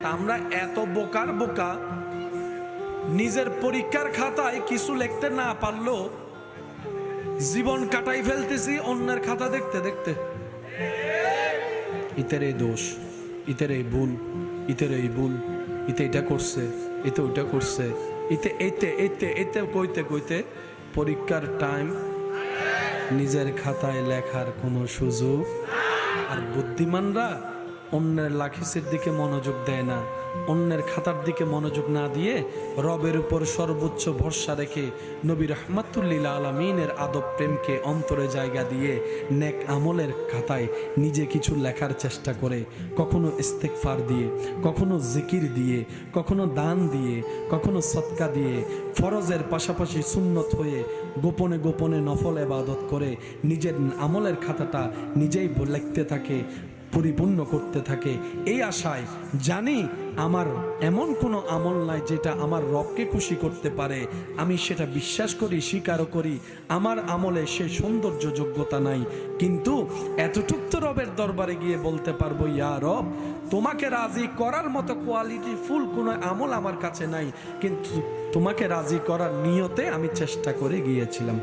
আমরা এত বোকার বোকা, নিজের পরীক্ষার খাতায় কিছু লিখতে না পারলেও জীবন কাটাই ফেলতেছি অন্যের খাতা দেখতে দেখতে। ইতের এই দোষ, ইতের এই ভুল, ইতের এই ভুল, ইতে এটা করছে, ইতে ওইটা করছে, ইতে এইতে এইতে এইতে কইতে কইতে পরীক্ষার টাইম নিজের খাতায় লেখার কোনো সুযোগ। আর বুদ্ধিমানরা অন্যের লাখিসের দিকে মনোযোগ দেয় না, অন্যের খাতার দিকে মনোযোগ না দিয়ে রবের উপর সর্বোচ্চ ভরসা রেখে নবী রাহমাতুল্লিল আলামিনের আদব প্রেমকে অন্তরে জায়গা দিয়ে নেক আমলের খাতায় নিজে কিছু লেখার চেষ্টা করে। কখনো ইস্তেগফার দিয়ে, কখনো জিকির দিয়ে, কখনো দান দিয়ে, কখনো সদকা দিয়ে, ফরজের পাশাপাশি সুন্নত হয়ে গোপনে গোপনে নফল ইবাদত করে নিজের আমলের খাতাটা নিজেই লিখতে থাকে, পরিপূর্ণ করতে থাকে। এই আশায় জানি আমার এমন কোনো আমল নাই যেটা আমার রবকে খুশি করতে পারে, আমি সেটা বিশ্বাস করি, স্বীকারও করি। আমার আমলে সে সৌন্দর্য যোগ্যতা নাই, কিন্তু এতটুক তো রবের দরবারে গিয়ে বলতে পারবো, ইয়া রব, তোমাকে রাজি করার মতো কোয়ালিটি ফুল কোনো আমল আমার কাছে নাই, কিন্তু তোমাকে রাজি করার নিয়তে আমি চেষ্টা করে গিয়েছিলাম।